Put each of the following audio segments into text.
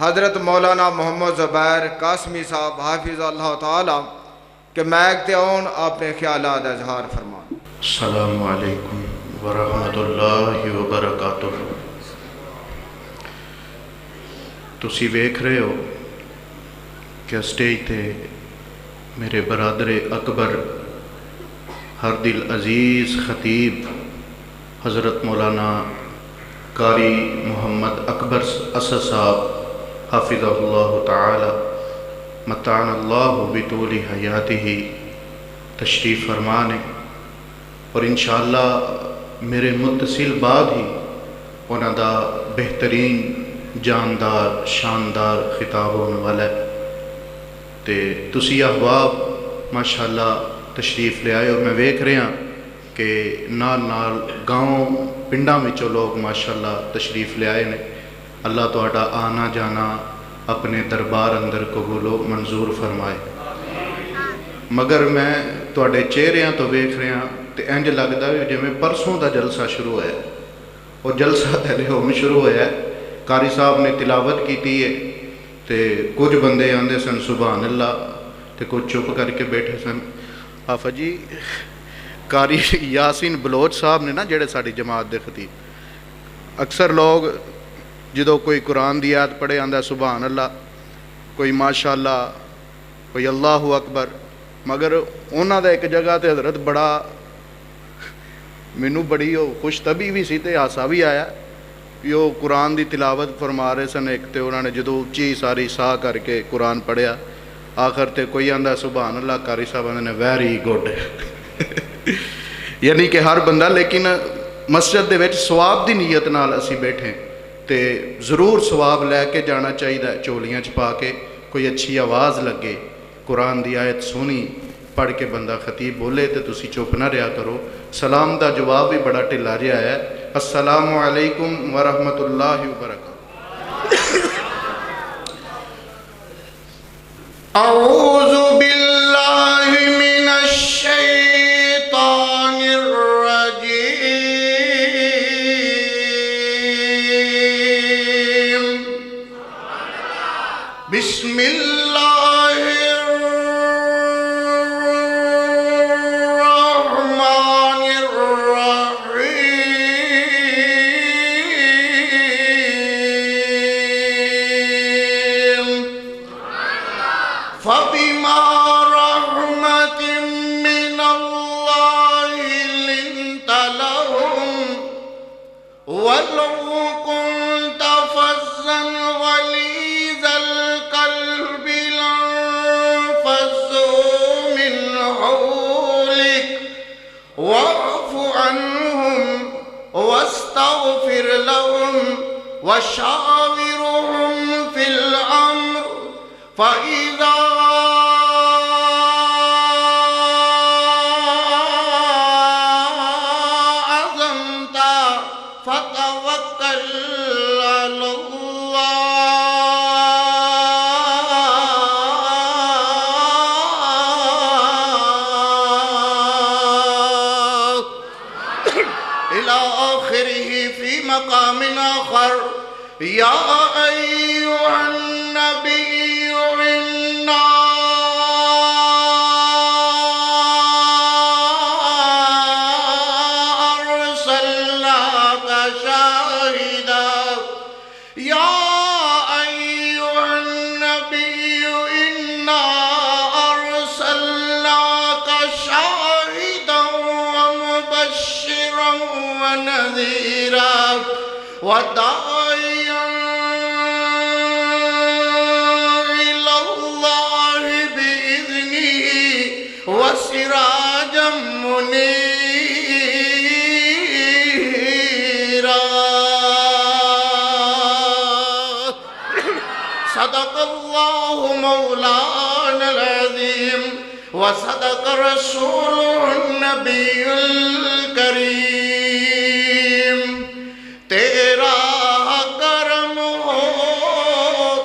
حضرت مولانا محمد زبیر قاسمی صاحب حافظ اللہ تعالی کہ میک آن اپنے خیالات اظہار فرمان۔ السلام علیکم ورحمۃ اللہ وبرکاتہ۔ تسی ویکھ رہے ہو کہ اسٹیج تے میرے برادر اکبر ہر دل عزیز خطیب حضرت مولانا قاری محمد اکبر اسد صاحب حافظہ اللہ تعالی متعنا اللہ بطول حیاتہ تشریف فرمانے، اور انشاءاللہ میرے متصل بعد ہی انہاں دا بہترین جاندار شاندار خطاب ہونے والا ہے۔ تے تسی احباب ماشاءاللہ تشریف لے آئے، اور میں ویکھ رہا کہ نال نال گاؤں پنڈاں وچوں لوگ ماشاءاللہ تشریف لے آئے نے۔ اللہ تہاڈا آنا جانا اپنے دربار اندر قبول و منظور فرمائے۔ مگر میں تہاڈے چہریاں تو ویکھ رہا تے انج لگدا ہے جویں پرسوں دا جلسہ شروع ہے، اور جلسہ پہلے ہون شروع ہوا ہے۔ قاری صاحب نے تلاوت کیتی ہے تے کچھ بندے آندے سن سبحان اللہ تے کچھ چپ کر کے بیٹھے سن۔ آفا جی قاری یاسین بلوچ صاحب نے نا جڑے ساڈی جماعت دے خطیب، اکثر لوگ جدو کوئی قرآن دی آیت پڑھے آندا سبحان اللہ، کوئی ماشاءاللہ، کوئی اللہ اکبر، مگر انہاں دا ایک جگہ تے حضرت بڑا مینوں بڑی خوش طبی بھی سی تے ہاسا بھی آیا کہ وہ قرآن دی تلاوت فرما رہے سن ایک تے انہوں نے جدو اچھی ساری سا کر کے قرآن پڑھیا، آخر تے کوئی آندا سبحان اللہ، قاری صاحب آندے نے ویری گڈ یعنی کہ ہر بندہ، لیکن مسجد دے وچ ثواب دی نیت نال اسی بیٹھے تے ضرور ثواب لے کے جانا چاہیے، چولیاں چ پا کے کوئی اچھی آواز لگے، قرآن دی آیت سونی پڑھ کے بندہ خطیب بولے تے تسی چپ نہ رہا کرو۔ سلام دا جواب بھی بڑا ٹھلا جہا ہے، السلام علیکم ورحمۃ اللہ وبرکاتہ۔ اعوذ باللہ من الشیطان الرجیم، بسم اللہ الرحمن الرحیم، فبما رحمت من اللہ لنت لهم ولو كنت فظا غليظ القلب لانفضوا من حولك واعف عنهم واستغفر لهم وشاورهم في الأمر فإذا عزمت فتوكل على الله إلى آخره في مقام آخر۔ يا أيها النبي إنا أرسلناك شاهدا يا أيها النبي إنا أرسلناك شاهدا ومبشرا ونذيرا وداعيا إلى الله بإذنه وسراجا منيرا۔ صدق الله مولانا العظيم وصدق رسوله النبي الكريم۔ تیرا کرم ہو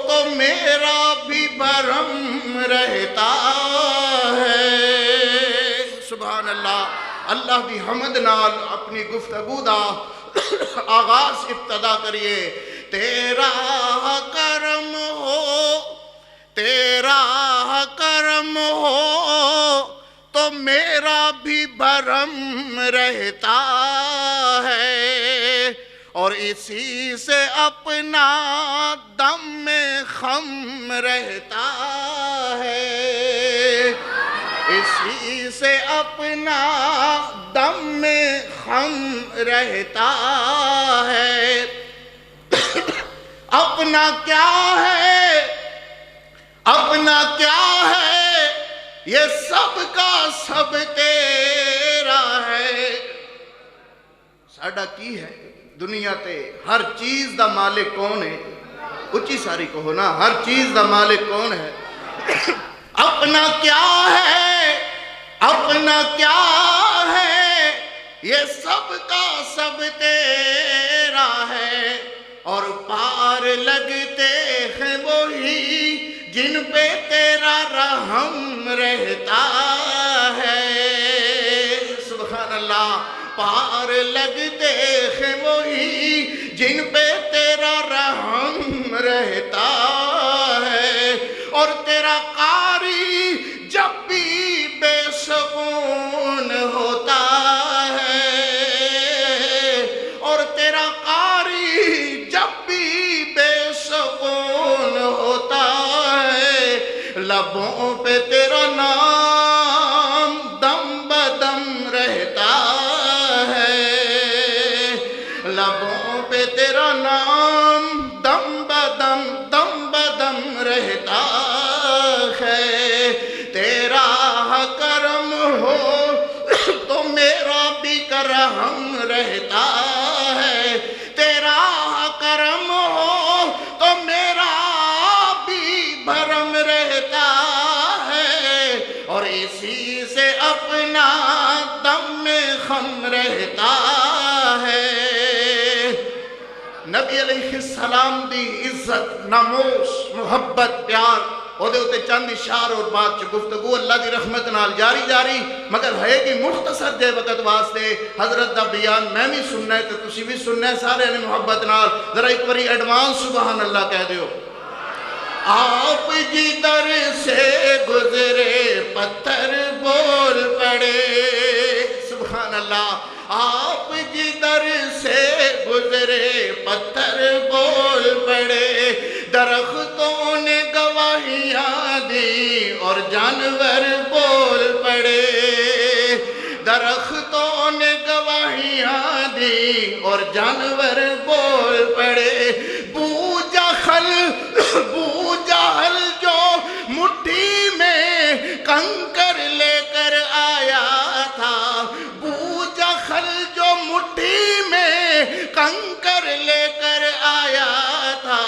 تو میرا بھی بھرم رہتا ہے۔ سبحان اللہ۔ اللہ دی حمد نال اپنی گفتگو دا آغاز ابتدا کریے۔ تیرا کرم بھرم رہتا ہے، اور اسی سے اپنا دم میں خم رہتا ہے، اسی سے اپنا دم میں خم رہتا ہے۔ اپنا کیا ہے، اپنا کیا ہے، یہ سب کا سب تیرا ہے۔ ساڈا کی ہے دنیا تے ہر چیز دا مالک کون ہے؟ اچھی ساری کہو نا، ہر چیز دا مالک کون ہے؟ اپنا کیا ہے، اپنا کیا ہے، یہ سب کا سب تیرا ہے، اور پار لگتے ہیں وہی جن پہ تیرا رحم رہتا ہے۔ سبحان اللہ، پار لگتے ہیں وہی جن پہ تیرا رحم رہتا ہے، اور تیرا قاری جب بھی بے سکون ہوتا ہے، اور تیرا قاری جب بھی بے سکون ہوتا ہے، لبوں پہ تیرا نام دم بدم رہتا ہے، لبوں پہ تیرا نام دم بدم رہتا ہے۔ تیرا کرم ہو تو میرا بھی کرم رہتا ہے، تیرا کرم ہو تو میرا بھی بھرم رہتا ہے، اور اسی سے اپنا دم میں خم رہتا ہے۔ نبی علیہ السلام دی عزت، ناموس، محبت، پیار، او دے اتے چند اشار اور بات چ گفتگو اللہ دی رحمت نال جاری مگر ہے کہ مختصر جے وقت واسطے حضرت دا بیان میں بھی سننا ہے تے تسی بھی سننا ہے سارے نے محبت نال ذرا ایک باری ایڈوانس سبحان اللہ کہہ دیو۔ آپ جدھر سے گزرے پتھر بول پڑے، سبحان اللہ، آپ جدھر سے گزرے پتھر بول پڑے، درختوں نے گواہیاں دی اور جانور بول پڑے، درختوں نے گواہیاں دی اور جانور بول پڑے۔ بو جہل جو مٹھی میں کنکر لے کر آیا تھا، بو جہل جو مٹھی میں کنکر لے کر آیا تھا،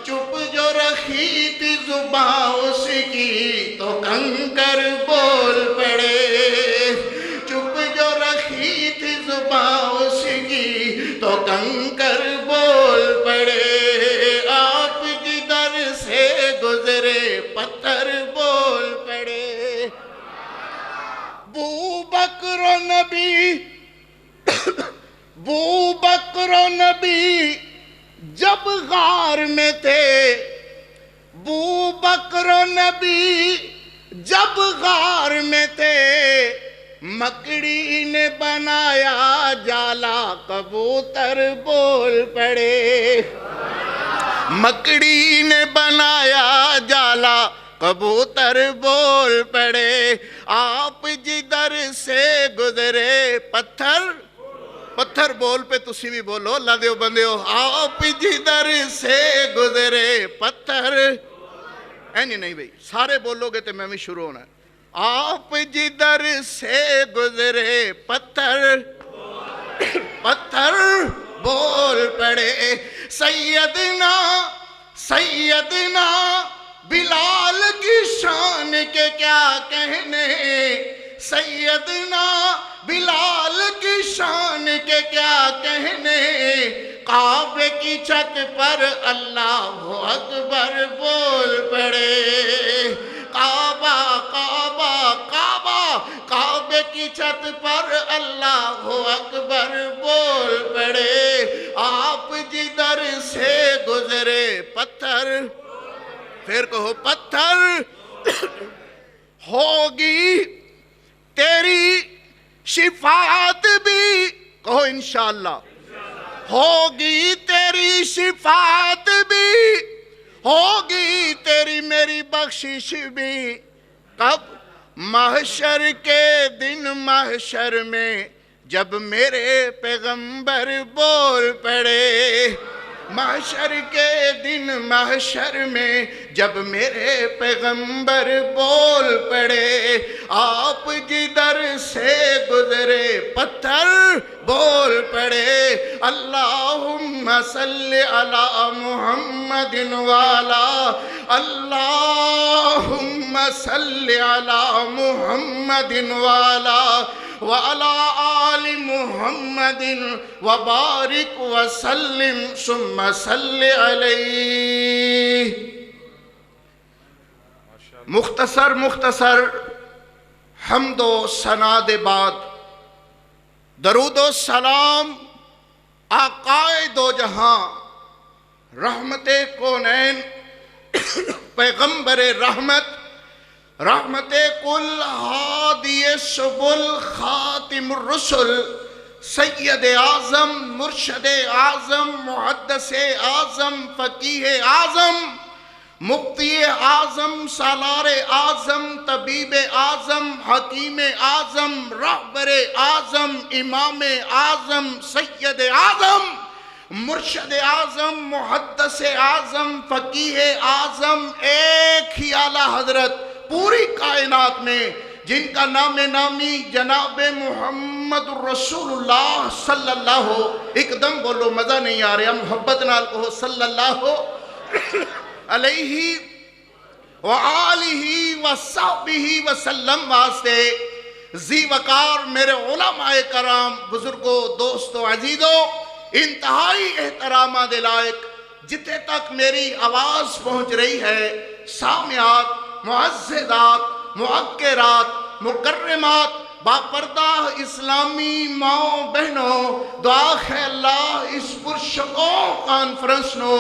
چپ جو رکھی تھی زباں اس کی تو کنکر بول پڑے، چپ جو رکھی تھی زباں اس کی تو کنکر بول پڑے۔ آپ جدھر سے گزرے پتھر بول پڑے۔ بو بکر و نبی جب غار میں تھے، بو بکر و نبی جب غار میں تھے، مکڑی نے بنایا جالا کبوتر بول پڑے، مکڑی نے بنایا جالا کبوتر بول پڑے۔ آپ جدھر سے گزرے پتھر بول پہ تسی بھی بولو اللہ دیو بندیو، آپ جدھر سے گزرے پتھر، نہیں بھئی سارے بولو گے تو میں بھی شروع ہونا ہے۔ آپ جدھر سے گزرے پتھر بول پڑے۔ سیدنا بلال کی شان کے کیا کہنے، سیدنا بلال کی شان کے کیا کہنے، کعبے کی چھت پر اللہ اکبر بول پڑے، کعبہ کعبہ کعبہ، کعبے کی چھت پر اللہ اکبر بول پڑے۔ آپ جدھر سے گزرے پتھر، پھر کہو پتھر، ہوگی تیری شفاعت بھی، کہو انشاءاللہ ہوگی تیری شفاعت بھی، ہوگی تیری میری بخشش بھی، کب؟ محشر کے دن محشر میں جب میرے پیغمبر بول پڑے، محشر کے دن محشر میں جب میرے پیغمبر بول پڑے، آپ جدھر سے گزرے پتھر بول پڑے، اللہم صلی علی محمد والا، اللہم صلی علی محمد والا وعلى آل محمد وبارك وسلم ثم صل علیہ۔ مختصر حمد و ثنا دے بعد درود و سلام آقائے دو جہاں، رحمت کونین، پیغمبر رحمت، رحمت کل ہادی سبل، خاتم الرسل، سید اعظم، مرشد اعظم، محدث اعظم، فقیہ اعظم، مفتی اعظم، سالار اعظم، طبیب اعظم، حکیم اعظم، رہبر اعظم، امام اعظم، سید اعظم، مرشد اعظم، محدث اعظم، فقیہ اعظم، ایک ہی اعلیٰ حضرت پوری کائنات میں جن کا نام نامی جناب محمد رسول اللہ صلی اللہ، ایک دم بولو مزہ نہیں آ رہا، محبت نال کہو صلی اللہ علیہ وآلہ وصحبہ وسلم واسطے ذی وقار میرے علماء کرام، بزرگوں، دوستوں، عزیزوں، انتہائی احترامہ دے لائق جتے تک میری آواز پہنچ رہی ہے، سامعات، معززات، معکرات، مکرمات، باپردہ اسلامی ماؤں بہنوں، دعا ہے اللہ اس پرشکوں کانفرنس نو،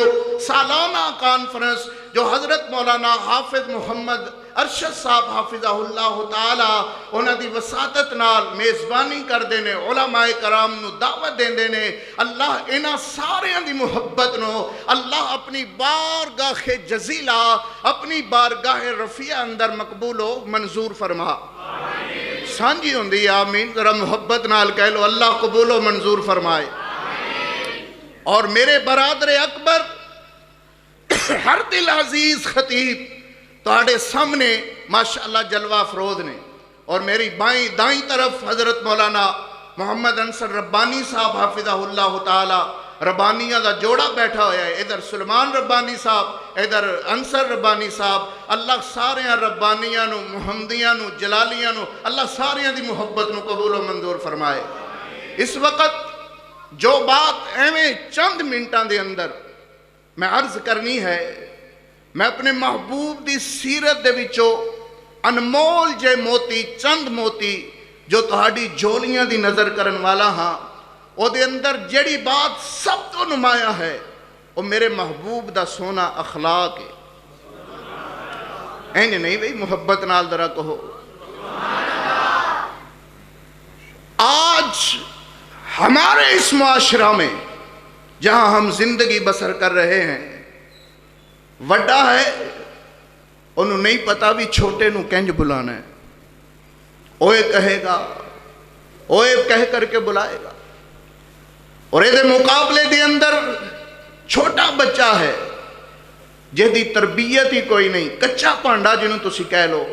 سالانہ کانفرنس جو حضرت مولانا حافظ محمد ارشد صاحب حافظہ اللہ تعالی انہاں دی وساطت نال میزبانی کر دینے، علماء کرام نو دعوت دین دینے، اللہ انہاں سارے دی محبت نو اللہ اپنی بارگاہ جزیلہ، اپنی بارگاہ رفیع اندر مقبول و منظور فرما۔ سانجی ہوندی آمین، ذرا محبت نال کہہ لو اللہ قبول و منظور فرمائے۔ اور میرے برادر اکبر ہر دل عزیز خطیب تہاڈے سامنے ماشاءاللہ جلوہ افروز نے، اور میری دائیں طرف حضرت مولانا محمد انصر ربانی صاحب حافظہ اللہ تعالی، ربانیہ دا جوڑا بیٹھا ہویا ہے، ادھر سلمان ربانی صاحب، ادھر انصر ربانی صاحب، اللہ ساریاں ربانیاں نو، محمدیاں نو، جلالیاں نو، اللہ ساریاں دی محبت نو قبول و منظور فرمائے۔ اس وقت جو بات ایویں چند منٹاں دے اندر میں عرض کرنی ہے، میں اپنے محبوب دی سیرت دے وچوں انمول جے موتی، چند موتی جو تہاڈی جولیاں دی نظر کرن والا ہاں، او دے اندر جڑی بات سب تو نمایاں ہے وہ میرے محبوب دا سونا اخلاق ہے۔ اینج نہیں بھئی، محبت نال ذرا کہو۔ آج ہمارے اس معاشرہ میں جہاں ہم زندگی بسر کر رہے ہیں، وڈا ہے انہوں نہیں پتا بھی چھوٹے نو کنج بلانا ہے، اوے کہے گا، اوے کہہ کر کے بلائے گا، اور ایدے مقابلے دے اندر چھوٹا بچہ ہے جہدی تربیت ہی کوئی نہیں، کچا پانڈا جنہوں تسی کہہ لو،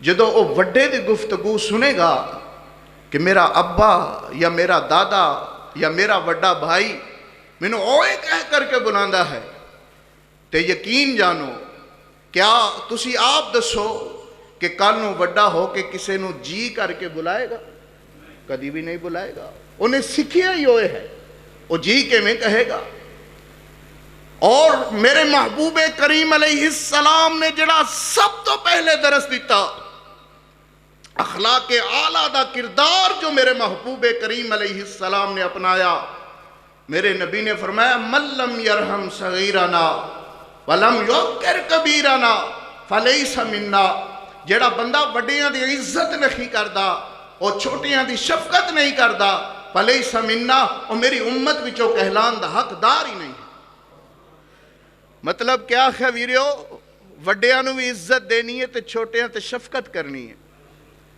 جدو او وڈے دی گفتگو سنے گا کہ میرا ابا یا میرا دادا یا میرا وڈا بھائی مینوں اوے کہہ کر کے بلاندہ ہے، تے یقین جانو، کیا تسی آپ دسو کہ کل نو وڈا ہو کے کسے نو جی کر کے بلائے گا؟ کدی بھی نہیں بلائے گا، انہیں سکھیا ہی ہوئے ہے، وہ جی کے میں کہے گا۔ اور میرے محبوب کریم علیہ السلام نے جڑا سب تو پہلے درس دیتا، اخلاق اعلیٰ دا کردار جو میرے محبوب کریم علیہ السلام نے اپنایا، میرے نبی نے فرمایا من لم یرحم صغیرنا ولم یوقر کبیرنا فلیس منا، جڑا بندہ وڈیاں دی عزت نہیں کردا، وہ چھوٹیاں دی شفقت نہیں کردا فلیس منا وہ میری امت وچوں کہلان دا حقدار ہی نہیں. مطلب کیا ہے ویریو وڈیاں نو بھی عزت دینی ہے تے چھوٹیاں تے شفقت کرنی ہے.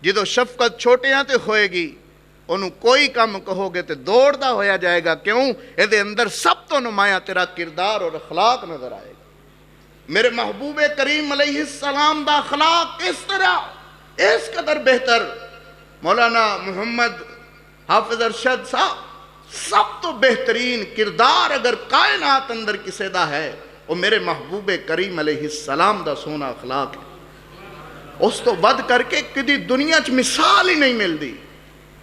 جدو شفقت چھوٹیاں تے ہوئے گی انہوں کوئی کام کہو گے تے دوڑدا ہویا جائے گا. کیوں اے دے اندر سب تو نمایاں تیرا کردار اور اخلاق نظر آئے گا. میرے محبوب کریم علیہ السلام دا اخلاق اس طرح اس قدر بہتر. مولانا محمد حافظ ارشد صاحب سب تو بہترین کردار اگر کائنات اندر کسے دا ہے وہ میرے محبوب کریم علیہ السلام دا سونا اخلاق ہے. اس تو ود کر کے کدی دنیا چ مثال ہی نہیں ملتی.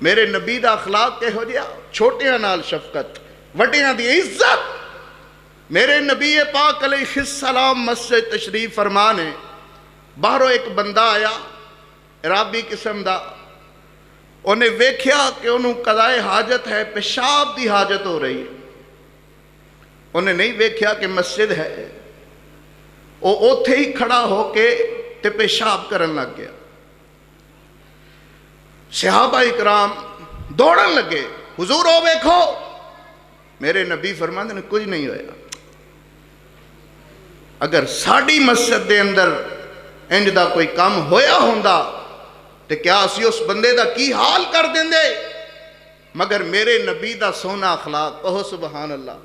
میرے نبی دا اخلاق کہو جیا چھوٹیاں نال شفقت وڈیاں دی عزت. میرے نبی پاک علیہ السلام مسجد تشریف فرما نے باہروں ایک بندہ آیا عرابی قسم دا. انہیں ویکھیا کہ انہوں قضائے حاجت ہے پیشاب دی حاجت ہو رہی ہے. انہیں نہیں ویکھیا کہ مسجد ہے. وہ اوتھے ہی کھڑا ہو کے تے پیشاب کرن لگ گیا. صحابہ اکرام دوڑن لگے حضور او ویکھو. میرے نبی فرماندے نے کچھ نہیں ہویا. اگر ساڑی مسجد دے اندر انج دا کوئی کام ہویا ہوندا تے کیا اسی اس بندے دا کی حال کر دیندے. مگر میرے نبی دا سونا اخلاق کہو سبحان اللہ.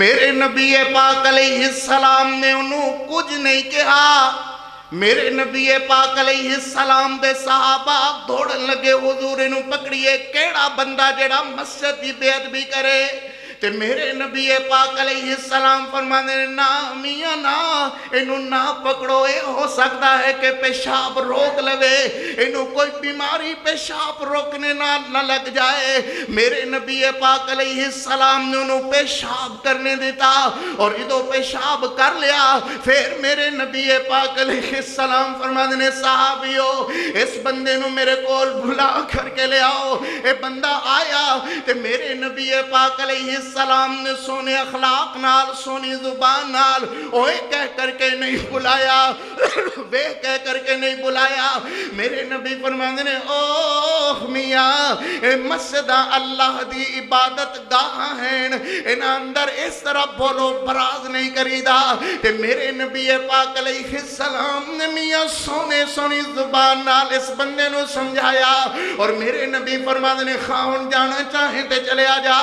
میرے نبی پاک علیہ السلام نے انہوں کچھ نہیں کہا. میرے نبی پاک علیہ السلام دے صحابہ دوڑن لگے حضور انہوں پکڑیے کیڑا بندہ جڑا مسجد دی بے ادبی کرے. تے میرے نبی پاک علیہ السلام فرمانے نا میاں نا انہوں نہ پکڑو. اے ہو سکتا ہے کہ پیشاب روک لوے. انہوں کوئی بیماری پیشاب روکنے نہ لگ جائے. میرے نبی پاک علیہ السلام نے انہوں پیشاب کرنے دیتا اور جدو پیشاب کر لیا پھر میرے نبی پاک علیہ السلام فرمانے نے صحابیو اس بندے نو میرے کول بھلا کر کے لے آؤ. اے بندہ آیا تے میرے نبی پاک علیہ السلام نے سونے اخلاق نال سونی زبان نال اوے کہہ کر کے نہیں بلایا وہ کہہ کر کے نہیں بلایا. میرے نبی فرماندے نے اوہ میاں اے مسجد اللہ دی عبادت گاہ ہیں انہاں اندر اس طرح بولو براز نہیں کریدا. تے میرے نبی پاک علیہ السلام نے میاں سونے سونی زبان نال اس بندے نو سمجھایا اور میرے نبی فرماندے نے خاون جانا چاہے تے چلے آ جا.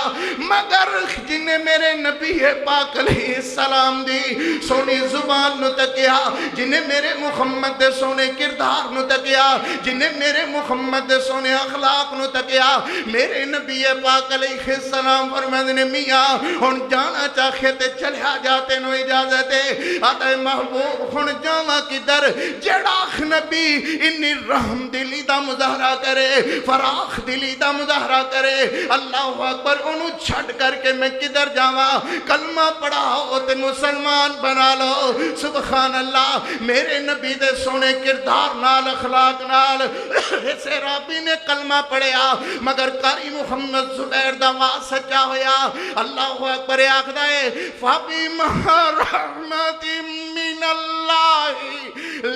مگر جنہیں میرے نبی پاک علیہ السلام دی سونی زبان نو تکیا جنہیں میرے محمد دے سونے کردار نو تکیا جنہیں میرے محمد دے سونے اخلاق نو تکیا میرے نبی پاک علیہ السلام فرماندے نے میاں ہن جانا چاہے تے چلیا جاتے نو اجازت ہے. آتا محبوب ہن جاواں کدھر جڑا نبی انی رحم دلی دا مظاہرہ کرے فراخ دلی دا مظاہرہ کرے اللہ اکبر انہوں چھڑ کر کہ میں کدھر جاواں. کلمہ پڑھاؤ تے مسلمان بنا لو. سبحان اللہ. میرے نبی دے سونے کردار نال اخلاق نال اس رابی نے کلمہ پڑھیا مگر قاری محمد زبیر دا واہ سچا ہویا. اللہ اکبر آخدا ہے فَبِمَا رَحْمَةٍ مِّنَ اللَّهِ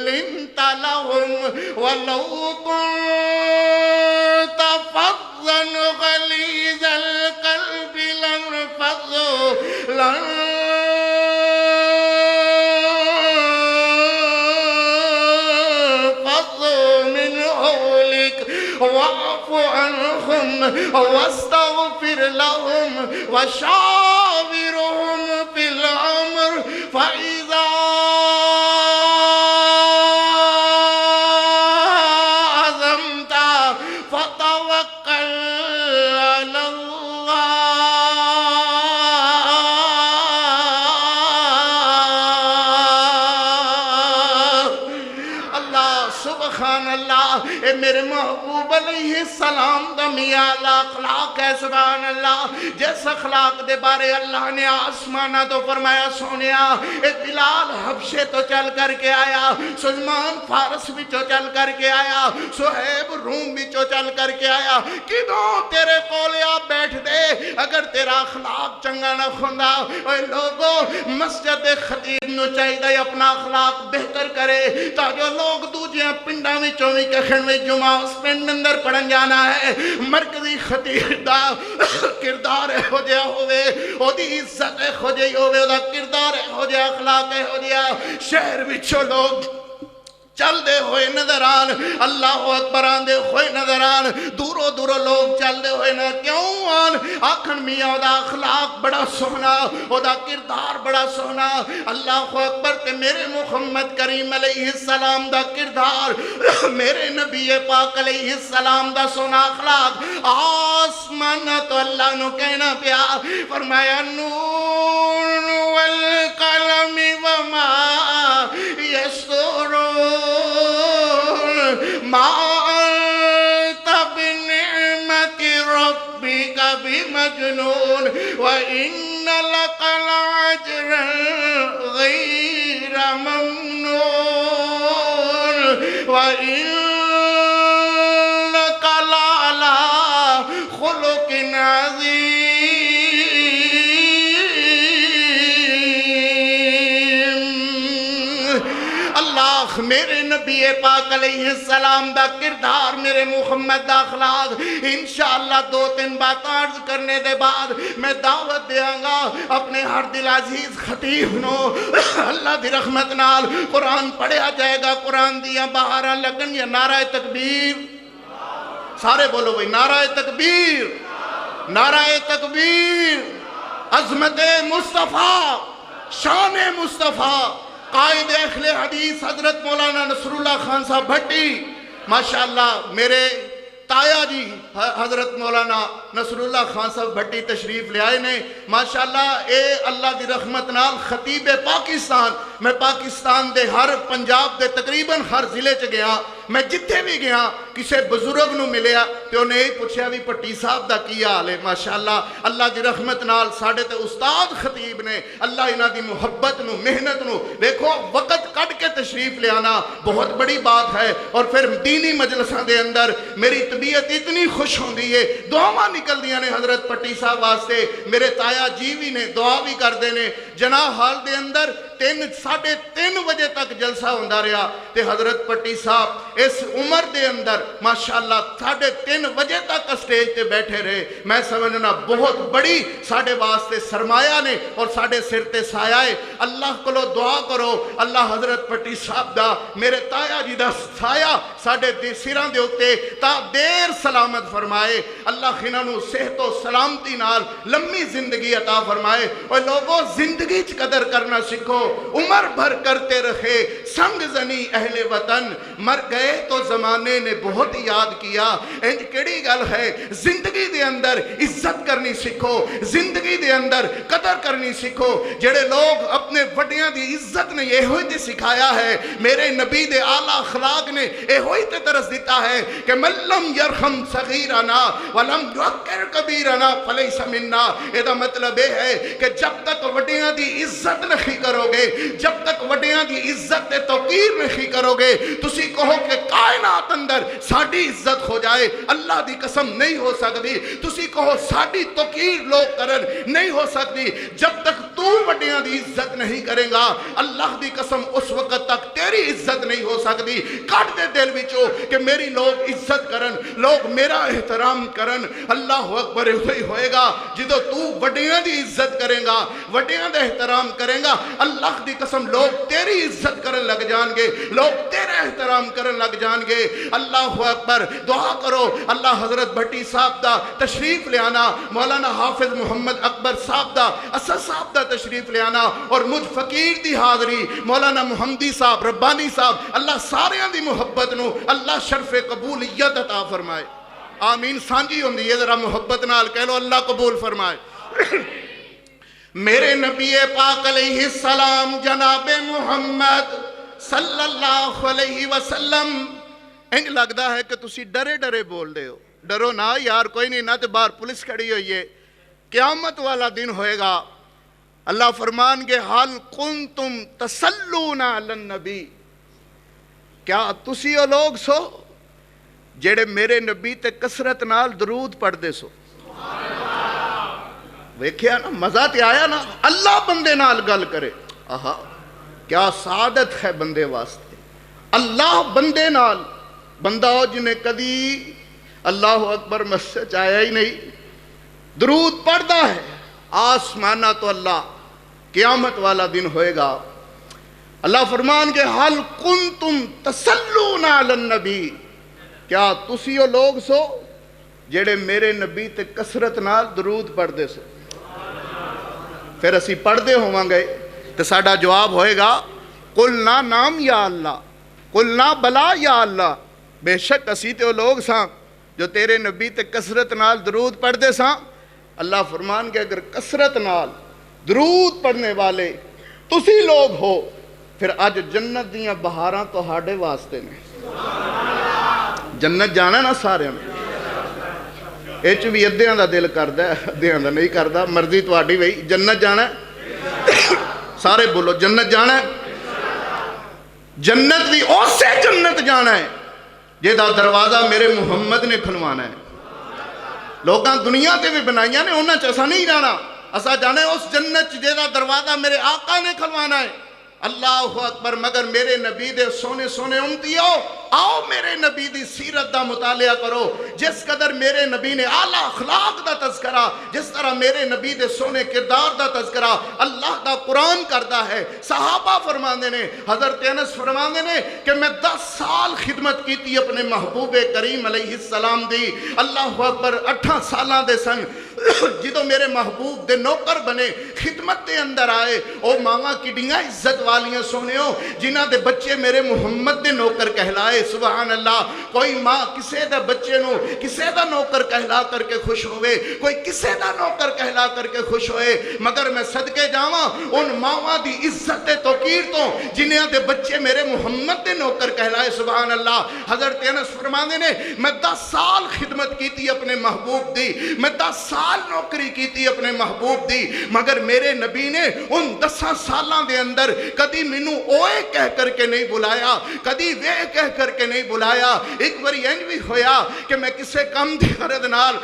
لِنْتَ لَهُمْ وَلَوْ كُنْتَ فَظًّا غَلِيظَ الْقَلْبِ لَانفَضُّوا مِنْ حَوْلِكَ وَاعْفُ عَنْهُمْ وَاسْتَغْفِرْ لَهُمْ وَشَاوِرْهُمْ فِي الْأَمْرِ فَإِذَا عَزَمْتَ فَتَوَكَّلْ عَلَى اللَّهِ. اللہ سبحان اللہ. اے میرے محبوب علیہ السلام دا میال اخلاق ہے. سبحان اللہ. جس اخلاق دے بارے اللہ نے آسمانہ تو فرمایا سونیا اے بلال حبشے تو چل کر کے آیا سلمان فارس وچوں چل کر کے آیا صہیب روم وچوں چل کر کے آیا. کدوں تیرے کولے آ بیٹھ دے اگر تیرا اخلاق چنگا نہ ہوندا. اے لوگو مسجد خطیب نو چاہیے اپنا اخلاق بہتر کرے تاکہ لوگ دوجیاں پنڈا چویں کہن میں جمعہ اس پنڈ اندر پڑھن جانا ہے مرکزی خطیب دا کردار ہو جا ہوئے او دی عزت ہو جائی ہوئے او دا کردار ہو جا اخلاق ہو جا شہر بچھو لوگ چل دے ہوئے نظر آن اللہ اکبر آن دے ہوئے نظر آن دورو دورو لوگ چل دے ہوئے نہ کیوں آن آکھن میاں دا اخلاق بڑا سونا او دا کردار بڑا سونا اللہ اکبر تے میرے محمد کریم علیہ السلام دا کردار میرے نبی پاک علیہ السلام دا سونا اخلاق آسمان تو اللہ نو کہنا پیا فرمایا نون والقلم وما یسطرون ما أنت بنعمة ربك بمجنون وإن لك لأجرا غير ممنون وإنك لعلى خلق عظيم میرے نبی پاک علیہ السلام دا کردار میرے محمد دا اخلاق انشاءاللہ 2-3 بات عرض کرنے دے بعد میں دعوت دیاں گا اپنے ہر دل عزیز خطیب نو اللہ دی رحمت نال قرآن پڑھیا جائے گا قرآن دیا بہاراں لگن یا نعرہ تکبیر سارے بولو بھئی نعرہ تکبیر نعرہ تکبیر عظمت مصطفیٰ شان مصطفیٰ قائد اہل حدیث حضرت مولانا نصر اللہ خان صاحب بھٹی ماشاءاللہ میرے تایا جی حضرت مولانا نصر اللہ خان صاحب بھٹی تشریف لے آئے نے ماشاءاللہ اے اللہ دی رحمت نال خطیب پاکستان میں پاکستان دے ہر پنجاب دے تقریباً ہر ضلع چ گیا میں جتھے بھی گیا کسے بزرگ نو ملیا تے انہیں ہی پوچھیا بھی پٹی صاحب دا کیا حال ہے ماشاءاللہ اللہ دی رحمت نال ساڈے تے استاد خطیب نے اللہ انہاں دی محبت نو محنت نو دیکھو وقت کٹ کے تشریف لے آنا بہت بڑی بات ہے اور پھر دینی مجلساں دے اندر میری طبیعت اتنی خوش ہوندی ہے دعاواں نکل دیاں نے حضرت پٹی صاحب واسطے میرے تایا جی بھی نے دعا بھی کر دے نے جناح ہال دے اندر 3:30 بجے تک جلسہ ہوندا رہا تے حضرت پٹی صاحب اس عمر دے اندر ماشاءاللہ 3:30 بجے تک اسٹیج تے بیٹھے رہے میں سمجھنا بہت بڑی ساڑھے واسطے سرمایہ نے اور ساڑھے سر تے سایہ ہے اللہ کو دعا کرو اللہ حضرت پٹی صاحب دا میرے تایا جی دا سایہ ساڑھے سیران دے ہوتے تا دیر سلامت فرمائے اللہ خینانو صحت و سلامتی نال لمبی زندگی عطا فرمائے اور لوگوں زندگی چ قدر کرنا سکھو عمر بھر کرتے رکھے سنگ زنی اہل وطن مر گئے تو زمانے نے بہت یاد کیا انج کیڑی گل ہے زندگی دے اندر عزت کرنی سکھو زندگی دے اندر قدر کرنی سکھو جڑے لوگ اپنے وڈیاں دی عزت نے یہ ہوئی تے سکھایا ہے میرے نبی دے اعلیٰ اخلاق نے یہ ہوئی تے درس دیتا ہے کہ من لم یرحم صغیرنا ولم یوقر کبیرنا فلیس منا یہ دا مطلب ہے کہ جب تک وڈیاں دی عزت نہیں کرو گے جب تک وڈیاں دی عزت تے توقیر نہیں کرو گے تسی کہو کہ کائنات اندر ساڑی عزت ہو جائے اللہ دی قسم نہیں ہو سکتی تسی کہو ساڑی توقیر لوگ کرن نہیں ہو سکتی جب تک تو وڈیاں دی عزت نہیں کرے گا اللہ دی قسم اس وقت تک تیری عزت نہیں ہو سکتی کٹ دے دل وچوں کہ میری لوگ عزت کرن لوگ میرا احترام کرن اللہ اکبر ہوئی ہوئے گا جدو تو وڈیاں دی عزت کرے گا وڈیاں دا احترام کرے گا اللہ دی قسم لوگ تیری عزت کرن لگ جان گے لوگ تیرے احترام کرن لگ جان گے اللہ اکبر دعا کرو اللہ حضرت بھٹی صاحب دا تشریف لے آنا مولانا حافظ محمد اکبر صاحب دا اسد صاحب دا تشریف لے آنا اور مجھ فقیر دی حاضری مولانا محمدی صاحب ربانی صاحب اللہ ساریاں دی محبت نو اللہ شرف قبولیت عطا فرمائے آمین سانجی ہوندی ہے ذرا محبت نال کہہ لو اللہ قبول فرمائے میرے نبی پاک علیہ السلام جناب محمد صلی اللہ علیہ وسلم انج لگدا ہے کہ تسی ڈرے ڈرے بول دے ہو ڈرو نہ یار کوئی نہیں نہ تے باہر پولیس کھڑی ہوئی ہے قیامت والا دن ہوئے گا اللہ فرمان گے حال کنتم تسلون علی النبی کیا تسی او لوگ سو جڑے میرے نبی تے کسرت نال درود پڑھ دے سو ویکھیا نا مزہ تے آیا نا اللہ بندے نال گل کرے آہا کیا سعادت ہے بندے واسطے اللہ بندے نال بندہ ہو جنہیں کدی اللہ اکبر مسجد آیا ہی نہیں، درود پڑھتا ہے، آسمانہ تو اللہ قیامت والا دن ہوئے گا۔ اللہ فرمان کے حل کنتم تسلون علی النبی، کیا تسی وہ لوگ سو جڑے میرے نبی تے کثرت نال درود پڑھ دے سو؟ پھر اسی پڑھ دے ہوں گے تو ساڈا جواب ہوئے گا قلنا نام یا اللہ، قلنا بلا یا اللہ، بے شک اسی تے وہ لوگ ساں جو تیرے نبی تے کثرت نال درود پڑھ دے ساں۔ اللہ فرمان کے اگر کثرت نال درود پڑھنے والے تسی لوگ ہو، پھر اج جنت دیاں بہاراں تو ہاڑے واسطے نے۔ جنت جانا نا سارے میں، ایچ بھی ادھیاں دا دل کردا ہے، ادھیاں دا نہیں کردا، مرضی تواڈی وہی۔ جنت جانا ہے، سارے بولو جنت جانا ہے۔ جنت بھی اسے جنت جانا ہے جہدا دروازہ میرے محمد نے کھلوانا ہے۔ لوگاں دنیا تے بھی بنائیاں نے، انہاں چ اسا نہیں جانا، اسا جانا ہے اس جنت جہدا دروازہ میرے آقا نے کھلوانا ہے۔ اللہ اکبر۔ مگر میرے نبی دے سونے سونے امتیو، آؤ میرے نبی دی سیرت دا مطالعہ کرو۔ جس قدر میرے نبی نے اعلیٰ اخلاق دا تذکرہ، جس طرح میرے نبی دے سونے کردار دا تذکرہ اللہ دا قرآن کرتا ہے۔ صحابہ فرماندے نے، حضرت انس فرماندے نے کہ میں 10 سال خدمت کی تھی اپنے محبوب کریم علیہ السلام دی۔ اللہ اکبر۔ 8 سالاں دے سن جدو میرے محبوب دے نوکر بنے، خدمت دے اندر آئے، او ماما کڈیاں عزت والیاں سونیوں جنہ دے بچے میرے محمد دے نوکر کہلائے۔ سبحان اللہ۔ کوئی ماں کسے دے بچے نو کسے دا نوکر کہلا کر کے خوش ہوئے، کوئی کسے دا نوکر کہلا کر کے خوش ہوئے، مگر میں صدقے جاواں ان ماواں دی عزت توقیر تو جنہاں دے بچے میرے محمد دے نوکر کہلائے۔ سبحان اللہ۔ حضرت انس فرماندے نے میں 10 سال خدمت کی تھی اپنے محبوب دی، میں 10 سال نوکری کی تھی اپنے محبوب دی، مگر میرے نبی نے ان 10 سالاں دے اندر کدی مینوں اوئے کہہ کر کے نہیں بلایا، کدی وے کہہ کر کے نہیں بلایا۔ ایک باری انج بھی ہویا کہ میں کسے کم دی غرض نال،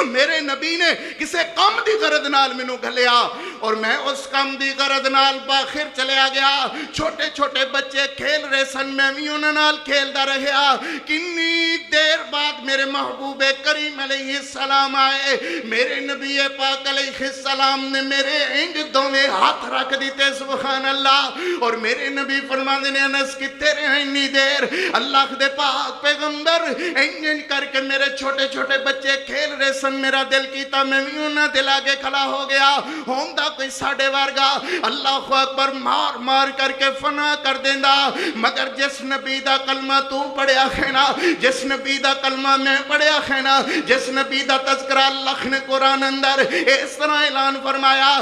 میرے نبی نے کسے کم دی غرض نال مینوں گھلیا اور میں اس کم دی غرض نال باخر چلیا گیا۔ چھوٹے چھوٹے بچے کھیل رہے سن، میں بھی انہاں نال کھیلدا رہیا۔ کنی دیر بعد میرے محبوب کریم علیہ السلام آئے، میرے نبی پاک علیہ السلام نے میرے انج دوویں ہاتھ رکھ دیتے۔ سبحان اللہ۔ اور میرے نبی فرماندے نے انس کتے رہے اتنی دیر؟ اللہ دے پاک پیغمبر انج کر کے میرے چھوٹے چھوٹے بچے کھیل رہے سن، میرا دل کیتا میں بھی انہاں دل آگے کھڑا ہو گیا، ہوندا کوئی ساڑے وارگا اللہ اکبر مار مار کر کے فنا کر دیندا۔ مگر جس نبی دا کلمہ تو پڑھیا خینا، جس نبی دا کلمہ میں پڑھیا خینا، جس نبی دا تذکرہ اللہ نے قرآن اندر اس طرح اعلان فرمایا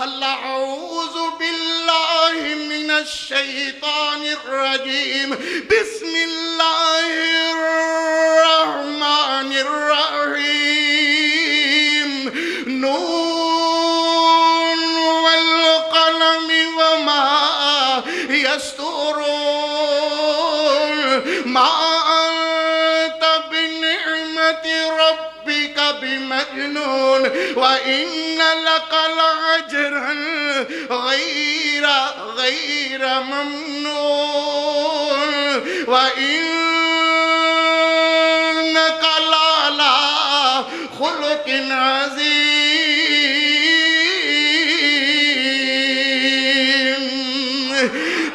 اللہ اعوذ باللہ من الشیطان الرجیم بسم اللہ الرحمن الرحیم نون والقلم وما یسطرون ما انت بنعمت ربک بمجنون وَإِنَّ لَكَ لَأَجْرًا غَيْرَ مَمْنُونٍ وَإِنَّكَ لَعَلَىٰ خُلُقٍ عَظِيمٍ۔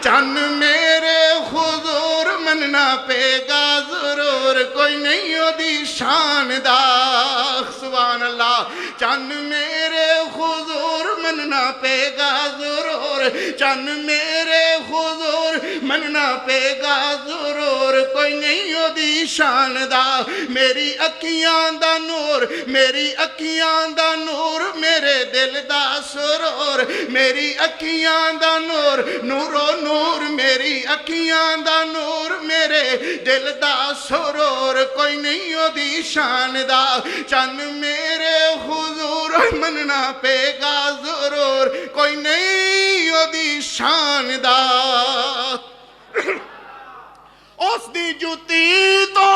چند میرے حضور مننا پے گا ضرور، کوئی نہیں ہوتی شاندار۔ سبحان اللہ۔ چند میرے حضور مننا پے گا ضرور، چند میرے حضور مننا پے گا ضرور، کوئی نہیں ہوتی شاندار۔ میری اکھیاں دا نور، میری اکھیاں دا نور، میرے دل دا سرور، میری اکھیاں دا نور، نورو نور، میری اکھیاں دا نور، میرے دل دا سرور، کوئی نہیں ہوتی شاندار۔ چند میرے حضور مننا پے گا ضرور، کوئی نہیں ہوتی شاندار۔ اس دی جوتی تو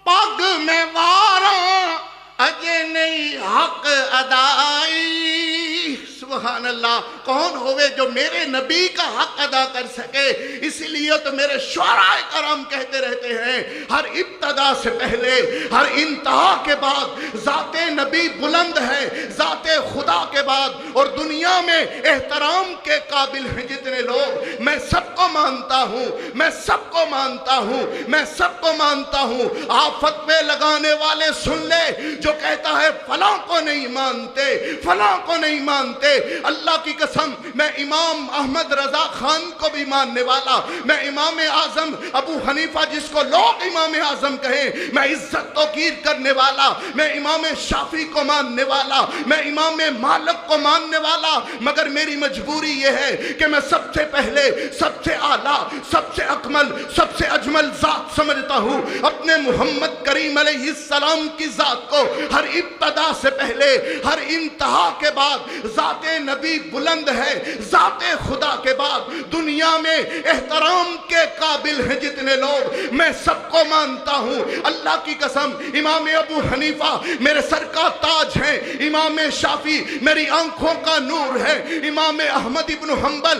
پگ میں واراں، اجے نہیں حق ادائی۔ سبحان اللہ، کون ہوئے جو میرے نبی کا حق ادا کر سکے؟ اسی لیے تو میرے شعراء کرام کہتے رہتے ہیں ہر ابتدا سے پہلے ہر انتہا کے بعد ذات نبی بلند ہے، ذات خدا کے بعد، اور دنیا میں احترام کے قابل ہیں جتنے لوگ، میں سب کو مانتا ہوں، میں سب کو مانتا ہوں، میں سب کو مانتا ہوں۔ آپ فتوے لگانے والے سن لے، جو کہتا ہے فلاں کو نہیں مانتے، فلاں کو نہیں مانتے، اللہ کی قسم میں امام احمد رضا خان کو بھی ماننے والا، میں امام اعظم ابو حنیفہ جس کو لوگ امام اعظم کہیں، میں عزت توقیر کرنے والا، میں امام شافعی کو ماننے والا، میں امام مالک کو ماننے والا، مگر میری مجبوری یہ ہے کہ میں سب سے پہلے سب سے اعلیٰ، سب سے اکمل، سب سے اجمل ذات سمجھتا ہوں اپنے محمد کریم علیہ السلام کی ذات کو۔ ہر ابتدا سے پہلے ہر انتہا کے بعد ذات نبی بلند ہے، ذات خدا کے بعد دنیا میں احترام کے قابل ہیں جتنے لوگ، میں سب کو مانتا ہوں۔ اللہ کی قسم امام ابو حنیفہ میرے سر کا تاج ہیں، امام شافعی میری آنکھوں کا نور ہے، امام احمد ابن حنبل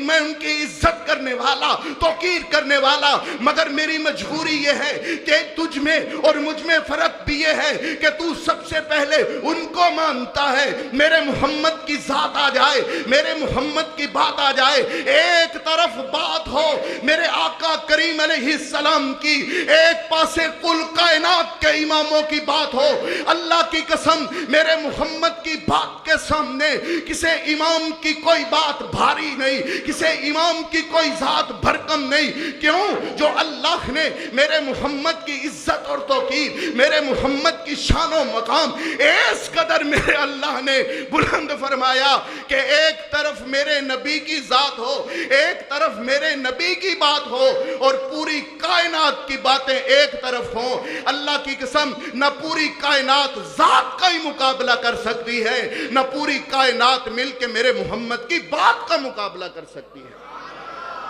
میں ان کی عزت کرنے والا، توقیر کرنے والا، مگر میری مجبوری یہ ہے کہ تجھ میں اور مجھ میں فرق بھی یہ ہے کہ تو سب سے پہلے ان کو مانتا ہے، میرے محمد کی ذات آ جائے، میرے محمد کی بات آ جائے، ایک طرف بات ہو میرے آقا کریم علیہ السلام کی، ایک پاسے کل کائنات کے اماموں کی بات ہو، اللہ کی قسم میرے محمد کی بات کے سامنے کسی امام کی کوئی بات بھاری نہیں، کسی امام کی کوئی ذات بھرکم نہیں۔ کیوں؟ جو اللہ نے میرے محمد کی عزت اور توقیر، میرے محمد کی شان و مقام اس قدر میرے اللہ نے بلند فرمایا کہ ایک طرف میرے نبی کی ذات ہو، ایک طرف میرے نبی کی بات ہو، اور پوری کائنات کی باتیں ایک طرف ہوں۔ اللہ کی قسم نہ پوری کائنات ذات کا ہی مقابلہ کر سکتی ہے، نہ پوری کائنات مل کے میرے محمد کی بات کا مقابلہ کر سکتی ہے۔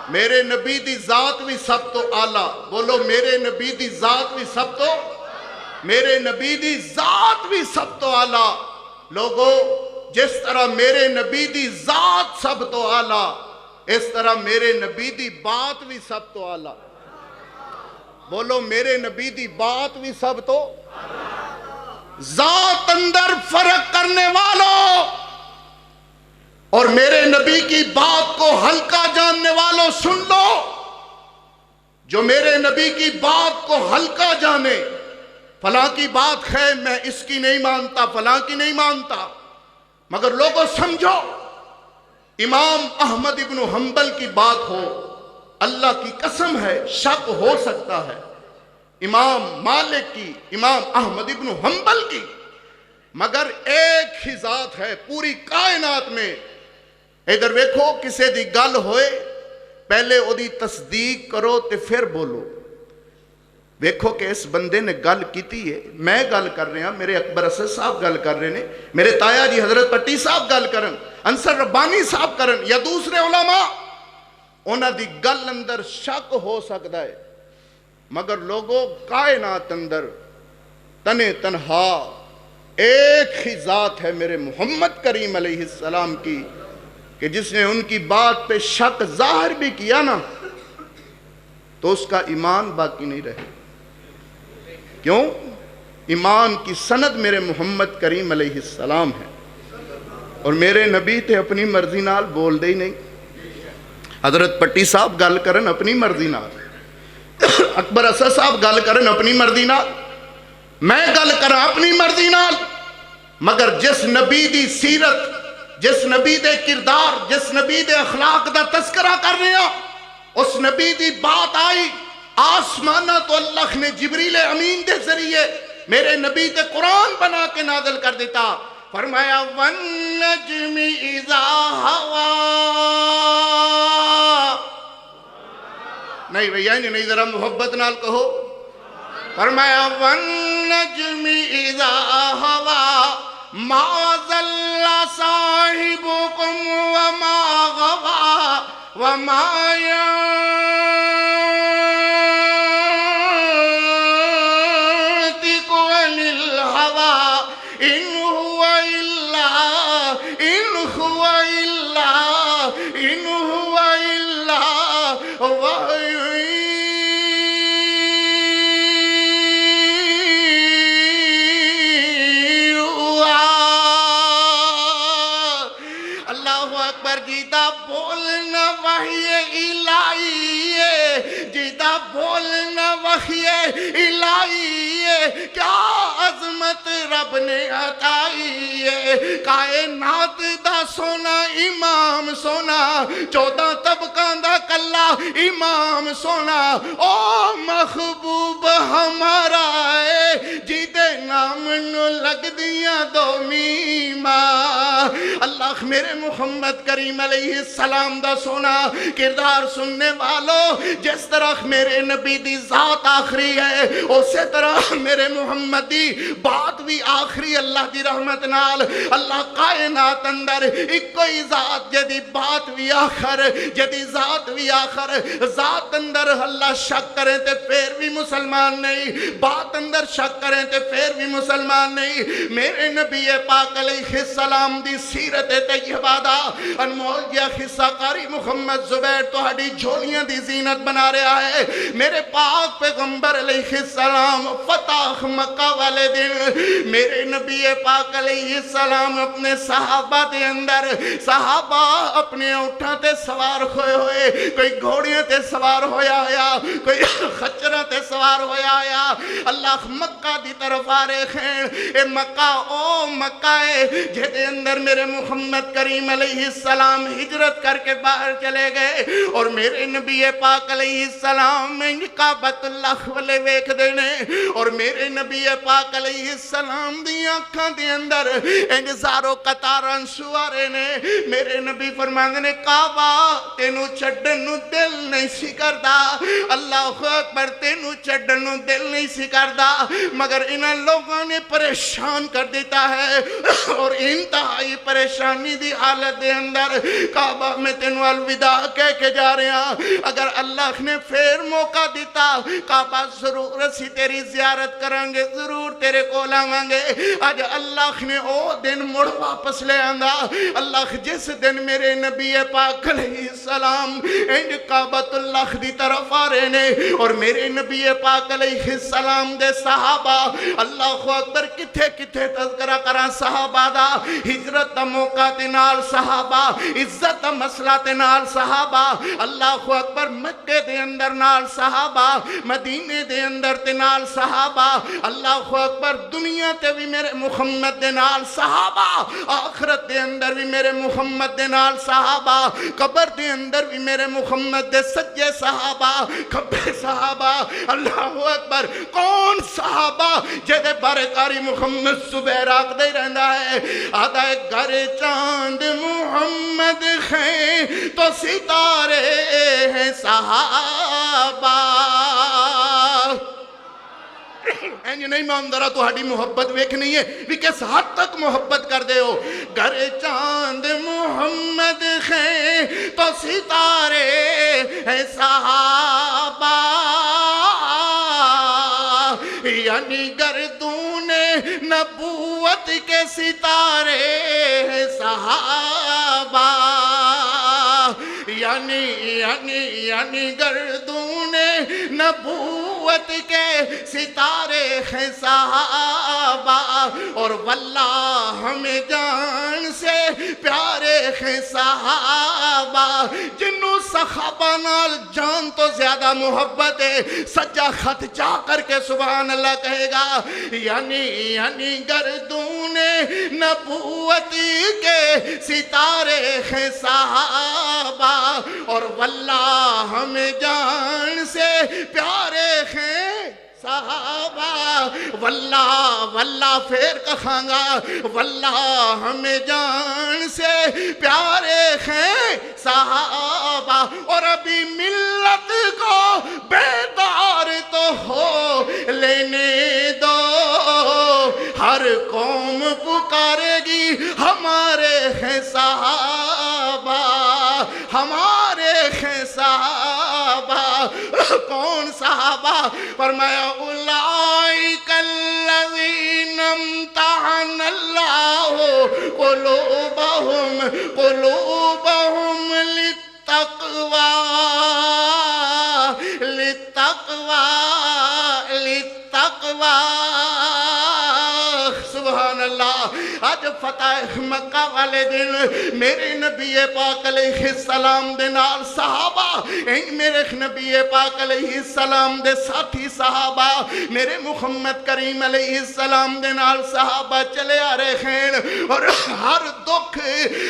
میرے نبی دی ذات بھی سب تو آلہ، بولو میرے نبی دی ذات بھی سب تو، میرے نبی دی ذات بھی سب تو آلہ۔ لوگو جس طرح میرے نبی دی ذات سب تو آلہ، اس طرح میرے نبی دی بات بھی سب تو آلہ۔ بولو میرے نبی دی بات بھی سب تو، ذات اندر فرق کرنے والوں اور میرے نبی کی بات کو ہلکا جاننے والوں سن لو، جو میرے نبی کی بات کو ہلکا جانے، فلاں کی بات ہے میں اس کی نہیں مانتا، فلاں کی نہیں مانتا، مگر لوگوں سمجھو امام احمد ابن حنبل کی بات ہو، اللہ کی قسم ہے شک ہو سکتا ہے، امام مالک کی، امام احمد ابن حنبل کی، مگر ایک ہی ذات ہے پوری کائنات میں۔ ادھر ویکھو کسے دی گل ہوئے پہلے او دی تصدیق کرو تے پھر بولو۔ ویکھو کہ اس بندے نے گل کیتی ہے، میں گل کر رہا، میرے اکبر اسد صاحب گل کر رہے ہیں، میرے تایا جی حضرت پٹی صاحب گل کرن، انصر ربانی صاحب کرن، یا دوسرے علماء، انہاں دی گل اندر شک ہو سکتا ہے، مگر لوگوں کائنات اندر تنے تنہا ایک ہی ذات ہے میرے محمد کریم علیہ السلام کی، کہ جس نے ان کی بات پہ شک ظاہر بھی کیا نا تو اس کا ایمان باقی نہیں رہے۔ کیوں؟ ایمان کی سند میرے محمد کریم علیہ السلام ہے، اور میرے نبی تے اپنی مرضی نال بول دے ہی نہیں۔ حضرت پٹی صاحب گل کرن اپنی مرضی نال، اکبر اسد صاحب گل کرن اپنی مرضی نال، میں گل کرا اپنی مرضی نال، مگر جس نبی دی سیرت، جس نبی دے کردار، جس نبی دے اخلاق دا تذکرہ کر رہے ہیں، اس نبی دی بات آئی آسمانہ تو اللہ نے جبریل امین دے ذریعے میرے نبی تے قرآن بنا کے نازل کر دیتا، فرمایا وَالنَّجْمِ إِذَا هَوَا، نہیں بھئی نہیں ذرا محبت نال کہو، فرمایا وَالنَّجْمِ إِذَا هَوَا مَا ضَلَّ صَاحِبُكُمْ وَمَا غَوَا وَمَا يَنطِقُ عَنِ الْهَوَىٰ إِنْ هُوَ بولنا وحی الہی ہے، جیدہ بولنا وحی الہی ہے، کیا عظمت رب نے عطائی ہے، کائنات دا سونا امام سونا، 14 طبقان دا کلا امام سونا، او محبوب ہمارا ہے، جیدے نام نو لگ دیا دو میمہ۔ اللہ میرے محمد کریم علیہ السلام دا سونا کردار سننے والوں، جس طرح میرے نبی دی ذات آخری ہے اسی طرح میرے محمد دی بات بھی آخری اللہ دی رحمت نال۔ اللہ کائنات اندر ایک کوئی ذات جدی بات بھی آخر، جدی ذات بھی آخر، ذات اندر اللہ شک کریں تے پھر بھی مسلمان نہیں، بات اندر شک کریں تے پھر بھی مسلمان نہیں۔ میرے نبی پاک علیہ السلام دی سیرت طیبہ دا انمول جیا خصہ قاری محمد زبیر توہاڈی جھولیاں دی زینت بنا رہا ہے۔ میرے پاک پیغمبر علیہ السلام فتح مکہ والے دن میرے نبی پاک علیہ السلام اپنے صحابہ دے اندر، صحابہ اپنے اٹھاں تے سوار ہوئے ہوئے، کوئی گھوڑیاں تے سوار ہویا ہویا، کوئی خچرہ تے سوار ہویا ہویا، اللہ مکہ دی طرف آ رہے ہیں۔ اے مکہ او مکہ ہے جہدے اندر میرے محمد کریم علیہ السلام ہجرت کر کے باہر چلے گئے، اور میرے نبی پاک علیہ السلام میں کعبۃ اللہ والے ویکھ دینے، اور میرے نبی پاک علیہ السلام دی آنکھاں دے اندر انتظارو قطاراں سوارے نے۔ میرے نبی فرماندے نے کعبہ تینو چھڈن نو دل نہیں سی کردا، اللہ اکبر تینو چھڈن نو دل نہیں سی کردا، مگر انہاں لوگوں نے پریشان کر دیتا ہے، اور انتہائی پریشانی دی حالت دے اندر کعبہ میں تینو الوداع کہہ کے جا رہے ہیں۔ اگر اللہ نے پھر موقع دیتا کعبہ ضرور اسی تیری زیارت کریں گے، ضرور تیرے کو لاؤں گے۔ آج اللہ نے او دن مڑ واپس لے آندا۔ اللہ جس دن میرے نبی پاک علیہ السلام انج کعبۃ اللہ دی طرف آ رہے نے، اور میرے نبی پاک علیہ السلام دے صحابہ اللہ اکبر کتھے کتھے تذکرہ کرا صحابہ دا، ہجرت دا موقع تے نال صحابہ، عزت دا مسئلہ تے نال صحابہ، اللہ اکبر مکے دے اندر نال صحابہ، مدینے دے اندر تے نال صحابہ، اللہ اکبر دنیا تے بھی میرے محمد دے نال صحابہ، آخرت دے اندر بھی میرے محمد دے نال صحابہ، قبر دے اندر بھی میرے محمد دے سجے صحابہ، کھبے صحابہ، اللہ اکبر کون صحابہ جدے بارکاری محمد زبیر آگ دے رہندا ہے، آدھا گھر چاند محمد ہیں تو ستارے ہیں صحابہ۔ اینج نہیں ماندرہ تو ہاڑی محبت ویکھنی ہے بھی کس حد تک محبت کر دے ہو۔ گھر چاند محمد ہیں تو ستارے ہیں صحابہ، یعنی گردون نبوت کے ستارے ہیں صحابہ، یعنی گردون نبوت کے ستارے ہیں صحابہ، اور واللہ ہمیں جان سے پیارے ہیں صحابہ۔ جنوں صحابہ نال جان تو زیادہ محبت ہے، سجا خط جا کر کے سبحان اللہ کہے گا، یعنی گردون نبوت کے ستارے ہیں صحابہ، اور واللہ ہمیں جان سے پیارے ہیں صحابہ۔ واللہ پھر کہاں گا، واللہ ہمیں جان سے پیارے ہیں صحابہ، اور ابھی ملت کو بیدار تو ہو لینے دو، ہر قوم پکارے گی ہمارے ہیں صحابہ، ہمارے ہیں صحابہ۔ کون صحابہ؟ فرمایا اولئک الذین امتحن اللہ قلوبہم للتقوی سبحان اللہ۔ اج فتح مکہ والے دن میرے نبی پاک علیہ السلام دے نال صحابہ میرے نبی پاک علیہ السلام دے ساتھی صحابہ میرے محمد کریم علیہ السلام دے نال صحابہ چلے آ رہے ہیں اور ہر دکھ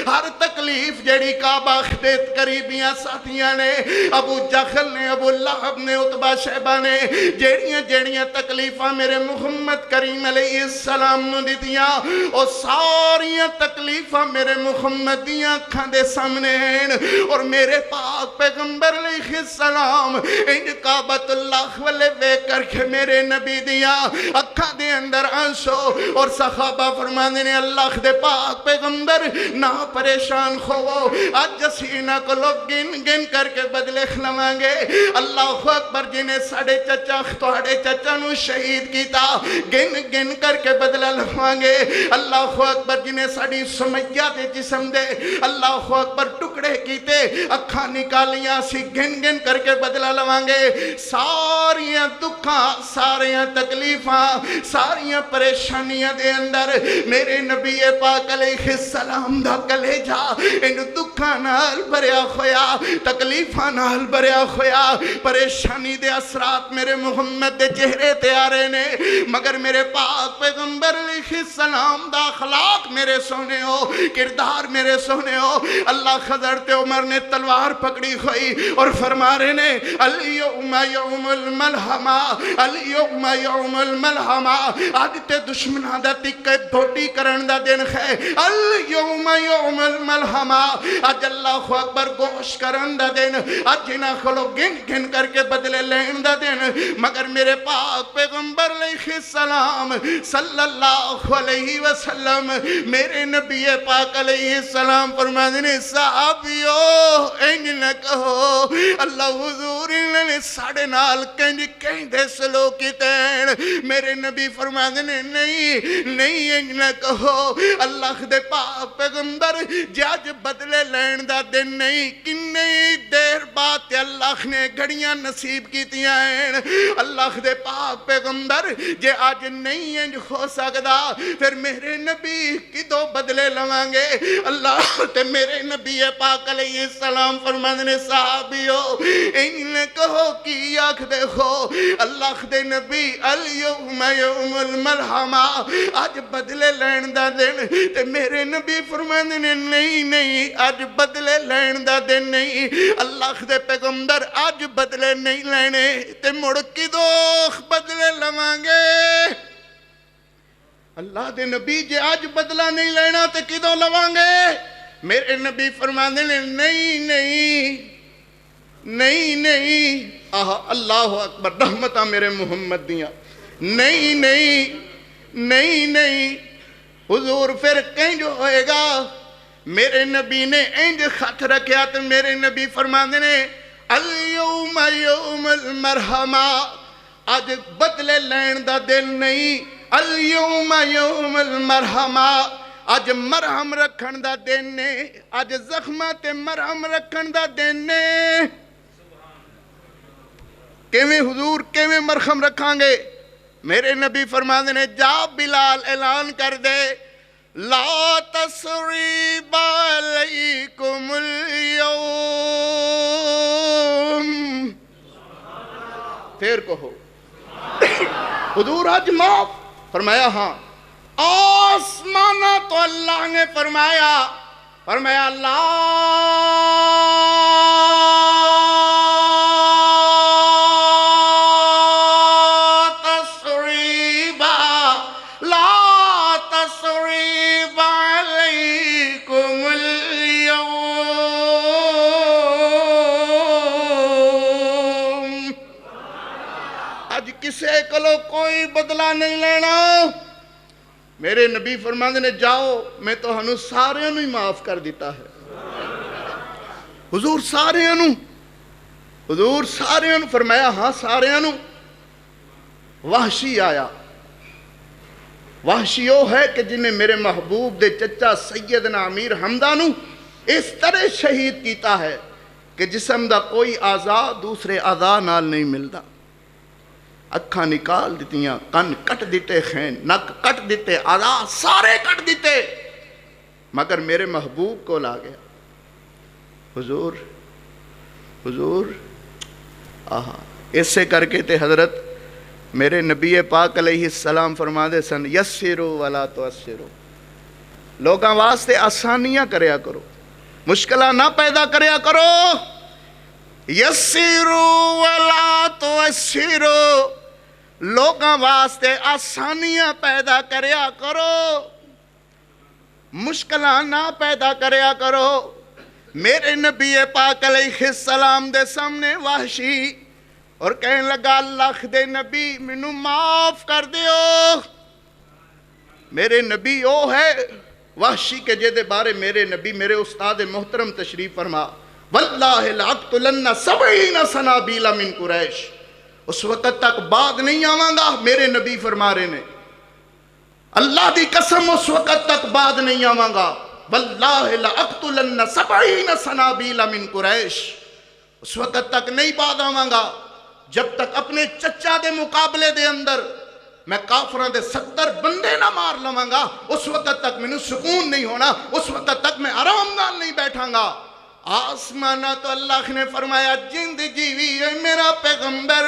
ہر تکلیف جڑی کعبہ دے قریبیاں ساتھیاں نے ابو جہل نے ابو لہب نے عتبہ شیبہ نے جیڑیاں تکلیفاں میرے محمد کریم علیہ السلام نو دیتیاں اور ساریاں تکلیفاں میرے محمد دیاں اکھاں دے سامنے ہیں اور میرے پاک پیغمبر علیہ السلام ان کعبۃ اللہ والے بے کر کے میرے نبی دیاں اکھاں دے اندر آنسو اور صحابہ فرمانے نے اللہ دے پاک پیغمبر نہ پریشان ہو آج جسینہ کو لوگ گن کر کے بدلے کھلوائیں گے اللہ اکبر جنہیں ساڑھے چچا توڑے چچا نو شہید کیتا گن کر کے بدلہ لوائیں گے اللہ اکبر جنہیں ساڑھی سمیہ دے جسم دے اللہ اکبر ٹکڑے کیتے اکھاں نکالیاں سی گن کر کے بدلہ لوائیں گے ساریاں دکھاں ساریاں تکلیفاں ساریاں پریشانیاں دے اندر میرے نبی پاک علیہ السلام دا کلیجا ان دکھاں نال بریا خویا تکلیفاں نال بریا خویا پریشانی دے اثرات میرے محمد دے چہرے تے آ رہے نے مگر میرے پاک پیغمبر علیہ السلام دا اخلاق میرے سونے ہو کردار میرے سونے ہو اللہ حضرت عمر نے تلوار پکڑی ہوئی اور فرما رہے نے الیوم یوم الملحمہ الیوم یوم الملحمہ آج تے دشمنہ دا تکے دھوٹی کرن دا دن ہے الیوم یوم الملحمہ آج اللہ اکبر گوش کرن دا دن آج جنہ کھلو گن کر کے بدلے لین دا دن مگر میرے پاک پیغمبر علیہ السلام صلی اللہ علیہ وسلم میرے نبی پاک علیہ السلام فرمانے نے صحابیو انج نہ کہو اللہ حضور انہیں ساڑھے نال کنج دے سلوکی تین میرے نبی فرمانے نے نہیں انج نہ کہو اللہ دے پاک پیغمبر جاج بدلے لین دا دن نہیں کنی دیر بات اللہ نے گھڑیاں نصیب کی تیاں ہیں اللہ دے پاک پیغمبر جے آج نہیں انج ہو سکدا پھر میرے نبی کی دو بدلے لوانگے اللہ تے میرے نبی پاک علیہ السلام فرمانے صحابیو انہیں کہو کی آنکھ دیکھو اللہ دے نبی الیوم یوم الملحمہ آج بدلے لین دا دن تے میرے نبی فرمانے نہیں آج بدلے لین دا دن نہیں اللہ دے پیغمبر آج بدلے نہیں لینے تے مڑ کی دوخ بدلے لوانگے اللہ دے نبی جے آج بدلہ نہیں لینا تے کی دو لوانگے میرے نبی فرمانے نہیں اللہ اکبر رحمتہ میرے محمد دیاں نہیں حضور پھر کہیں جو ہوئے گا میرے نبی نے انج خط رکھیا تو میرے نبی فرمانے نے الیوم یوم المرحمہ آج بدلے لین دا دل نہیں الیوم یوم المرحمہ آج مرہم رکھن دا دن نے آج زخمات مرہم رکھن دا دن نے کیویں حضور کیویں مرہم رکھاں گے میرے نبی فرمانے نے جا بلال اعلان کر دے لا تسریب علیکم اليوم پھر کہو حضور آج معاف فرمایا ہاں آسمانہ تو اللہ نے فرمایا لا تسریب علیکم اليوم آج کسے کلو کوئی بدلہ نہیں لینا میرے نبی فرمانے نے جاؤ میں تو ہنو سارے انہوں ہی معاف کر دیتا ہے حضور سارے انہوں فرمایا ہاں سارے انہوں وحشی آیا وحشی وہ ہے کہ جنہیں میرے محبوب دے چچا سیدنا امیر حمدانو اس طرح شہید کیتا ہے کہ جسم دا کوئی اعضاء دوسرے اعضاء نال نہیں ملتا اکھاں نکال دیتیاں، کن کٹ دیتے خین، نک کٹ دیتے، آدھا سارے کٹ دیتے، مگر میرے محبوب کو لا گیا۔ حضور حضور آہا، اس سے کر کے تے حضرت میرے نبی پاک علیہ السلام فرما دے سن یسرو ولا تعسرو، لوگاں واسطے آسانیاں کریا کرو، مشکلہ نہ پیدا کریا کرو، یسرو ولا تعسرو، لوگاں واسطے آسانیاں پیدا کریا کرو، مشکلہ نہ پیدا کریا کرو۔ میرے نبی پاک علیہ السلام دے سامنے وحشی اور کہنے لگا اللہ دے نبی منو معاف کر دیو۔ میرے نبی او ہے وحشی کے جے دے بارے میرے نبی میرے استاد محترم تشریف فرما واللہ لأقتلن 70 سنابیل من قریش، اس وقت تک بعد نہیں آواں گا، میرے نبی فرما رہے نے اللہ دی قسم اس وقت تک بعد نہیں آواں گا، واللہ لأقتلن 70 سنابیل من قریش، اس وقت تک نہیں بعد آواں گا جب تک اپنے چچا دے مقابلے دے اندر میں کافران دے 70 بندے نہ مار لواں گا، اس وقت تک میں سکون نہیں ہونا، اس وقت تک میں آرام نال نہیں بیٹھاں گا۔ آسمانہ تو اللہ نے فرمایا جند جیوی ہے میرا پیغمبر،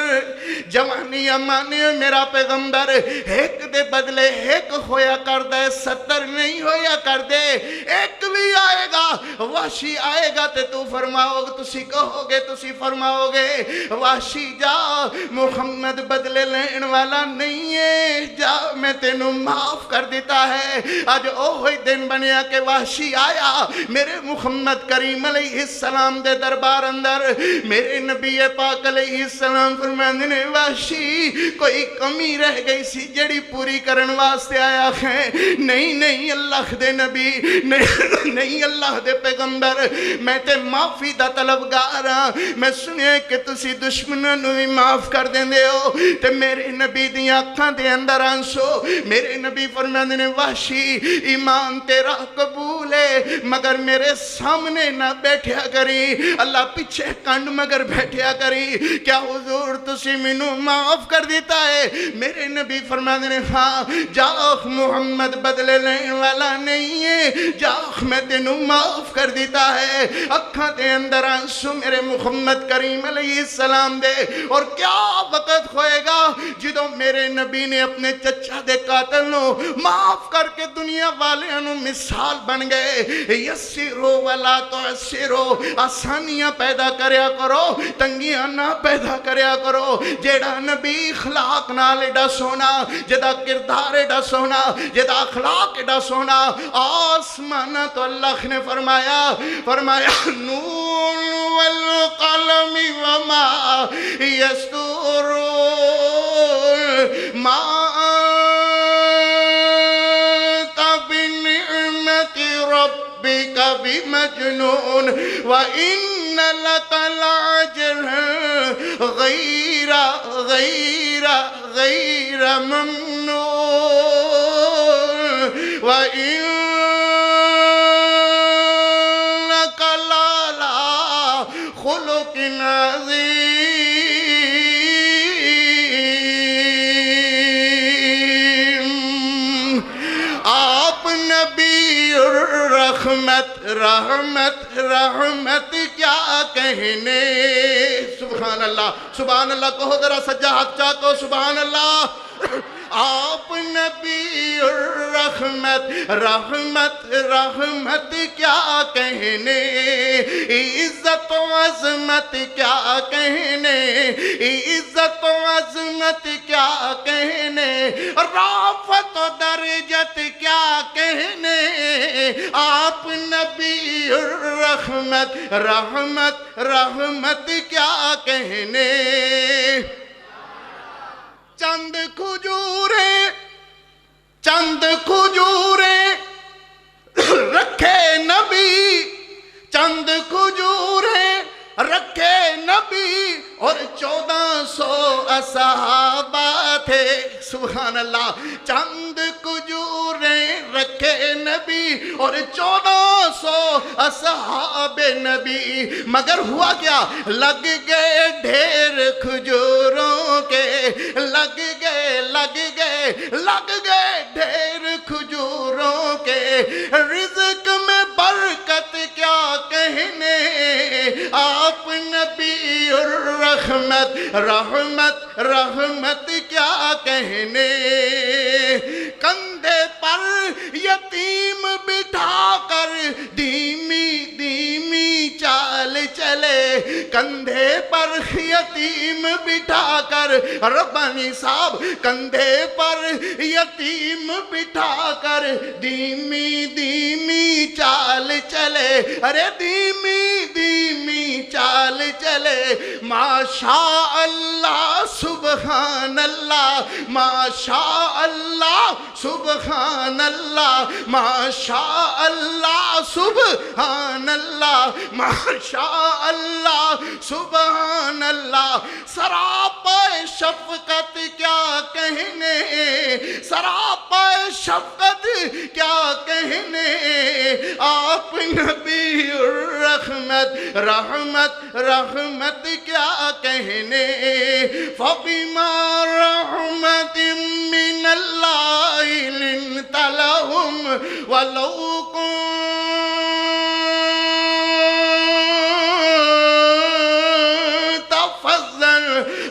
جوانی امانی ہے میرا پیغمبر، ایک دے بدلے ایک ہویا کر دے، 70 نہیں ہویا کر دے، ایک بھی آئے گا، وحشی آئے گا تے تو فرماؤ گے، تسی کہو گے، تسی فرماؤ گے وحشی جا محمد بدلے لین والا نہیں ہے، جا میں تینوں معاف کر دیتا ہے۔ آج اوہی دن بنیا کہ وحشی آیا میرے محمد کریم علیہ السلام دے دربار اندر، میرے نبی پاک علیہ السلام فرماندے نے وحشی کوئی کمی رہ گئی سی جڑی پوری کرن واسطے آیا ہے، نہیں نہیں اللہ دے نبی، نہیں اللہ دے پیغمبر، میں تے معافی دا طلبگار ہاں، میں سنیا کہ تسی دشمنوں نو بھی معاف کر دیندے ہو، تے میرے نبی دیاں اکھاں دے اندر آنسو، میرے نبی فرماندے نے وحشی ایمان تیرا قبول ہے مگر میرے سامنے نہ بیٹھیا کری، اللہ پیچھے کنڈ مگر بیٹھیا کری، کیا حضور تسی منو معاف کر دیتا ہے؟ میرے نبی فرمانے نے ہاں، جاؤ محمد بدلے لین والا نہیں ہے، جاؤ میں تینوں معاف کر دیتا ہے۔ اکھاں دے اندر آنسو میرے محمد کریم علیہ السلام دے، اور کیا وقت ہوئے گا جدوں میرے نبی نے اپنے چچا دے قاتل نو معاف کر کے دنیا والے انو مثال بن گئے۔ یسرو ولا تعسرو، آسانیاں پیدا کریا کرو، تنگیاں نہ پیدا کریا کرو۔ جیڑا نبی اخلاق نال ایڈا سونا، جدا کردار ایڈا سونا، جدا اخلاق ایڈا سونا، آسمانہ تو اللہ نے فرمایا نون والقلم وما یسطرون ما ربك بمجنون وإن لك لأجرا غير ممنون وإنك لعلى خلق عظيم۔ آپ نبی رحمت کیا کہنے، سبحان اللہ سبحان اللہ، کہو ذرا سجا ہاتھ چاکو سبحان اللہ۔ آپ نبی رحمت کیا کہنے، عزت و عظمت کیا کہنے، عزت و عظمت کیا کہنے، رافت و درجت کیا کہنے، آپ نبی رحمت کیا کہنے۔ چند کھجوریں رکھے نبی، چند کھجوریں رکھے نبی، اور 1400 اصحابہ تھے، سبحان اللہ۔ چند کھجوریں رکھے نبی اور 1400 اصحاب نبی، مگر ہوا کیا؟ لگ گئے ڈھیر کھجوروں کے، لگ گئے ڈھیر کھجوروں کے، رزق میں برکت کیا کہنے، آپ نبی الرحمت، رحمت کیا کہنے، کندھے پر یتیم بٹھا کر دھیمی چال چلے، کندھے پر یتیم بٹھا کر، ربانی صاحب کندھے پر یتیم بٹھا کر دھیمی چال چلے، ارے دھیمی چال چلے، ماشاء اللہ سبحان اللہ، ماشاء اللہ سبحان اللہ، ماشاء اللہ سبحان اللہ، ماشاء اللہ سبحان اللہ، سراپا شفقت کیا کہنے، سراپا شفقت کیا کہنے، آپ نبی الرحمت، رحمت کیا کہنے، فَبِمَا رَحْمَةٍ مِّنَ اللَّهِ لِنْتَ لَهُمْ وَلَوْ كُنْتَ فَظًّا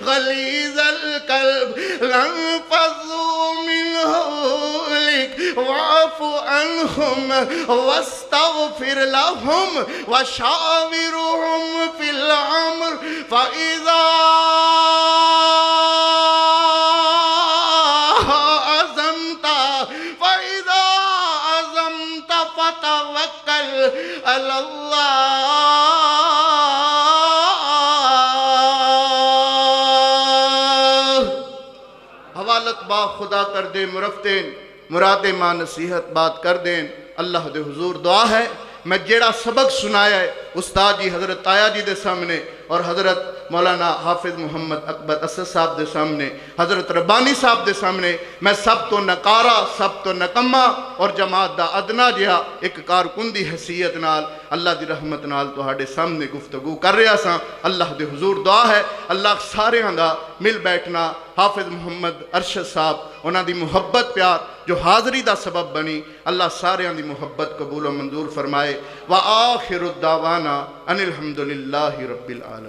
غَلِيظَ الْقَلْبِ لَانفَضُّوا مِنْ حَوْلِكَ وَاعْفُ عَنْهُمْ وَاسْتَغْفِرْ لَهُمْ وَشَاوِرْهُمْ فِي الْأَمْرِ فَإِذَا عَزَمْتَ فَتَوَكَّلْ عَلَى اللَّهِ، حوالت با خدا کر دے مرفتین، مراد ماں نصیحت بات کر دیں، اللہ دے حضور دعا ہے میں جیڑا سبق سنایا ہے استاد جی حضرت تایا جی دے سامنے اور حضرت مولانا حافظ محمد اکبر اسد صاحب دے سامنے، حضرت ربانی صاحب دے سامنے، میں سب تو نکارا، سب تو نکمہ اور جماعت دا ادنا جہا ایک کارکن دی حیثیت نال اللہ دی رحمت نال تہاڈے سامنے گفتگو کر رہا ساں۔ اللہ دے حضور دعا ہے اللہ سارے دا مل بیٹھنا، حافظ محمد ارشد صاحب انہاں دی محبت پیار جو حاضری دا سبب بنی، اللہ سارے دی محبت قبول و منظور فرمائے۔ وآخر الدعوانا ان الحمدللہ رب العالمین۔